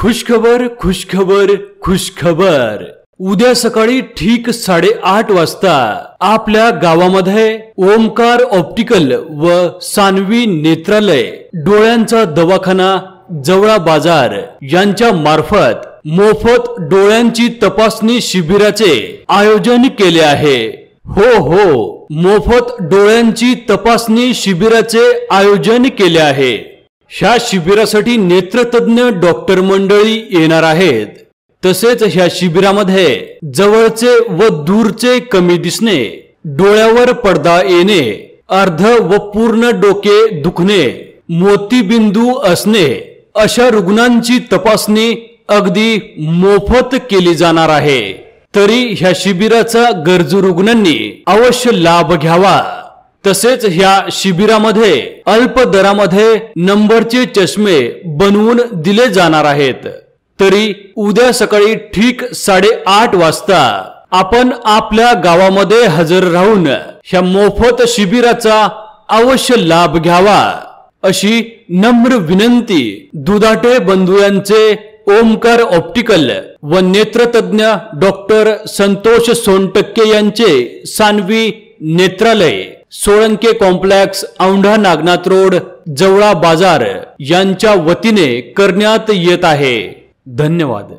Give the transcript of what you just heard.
खुशखबर खुशखबर खुशखबर। उद्या सकाळी ठीक 8:30 वाजता आपल्या गावामध्ये ओमकार ऑप्टिकल व सानवी नेत्रालय डोळ्यांचा दवाखाना जवळा बाजार यांच्या मार्फत मोफत डोळ्यांची तपासणी शिबिराचे आयोजन केले आहे। हो, मोफत डोळ्यांची तपासणी शिबिराचे आयोजन केले आहे। ह्या शिबिरासाठी नेत्रतज्ञ डॉक्टर मंडळी येणार आहेत। तसेच ह्या शिबिरामध्ये जवळचे व दूरचे कमी दिसणे, डोळ्यावर पडदा येणे, अर्ध व पूर्ण डोके दुखणे, मोतीबिंदू असणे अशा रुग्णांची तपासणी अगदी मोफत केली जाणार आहे। तरी ह्या शिबिराचा गरजू रुग्णांनी अवश्य लाभ घ्यावा। तसेच ह्या शिबिरामध्ये अल्प दरामध्ये नंबरचे चष्मे बनवून दिले जाणार आहेत। तरी उद्या सकाळी ठीक 8:30 वाजता आपण आपल्या गावामध्ये हजर राहून ह्या मोफत शिबिराचा अवश्य लाभ घ्यावा अशी नम्र विनंती दुधाटे बंधू यांचे ओमकार ऑप्टिकल व नेत्रतज्ञ डॉक्टर संतोष सोनटक्के यांचे सानवी नेत्रालय, सोळंके कॉम्प्लेक्स, औंढा नागनाथ रोड, जवळा बाजार यांच्या वतीने करण्यात येत आहे। धन्यवाद।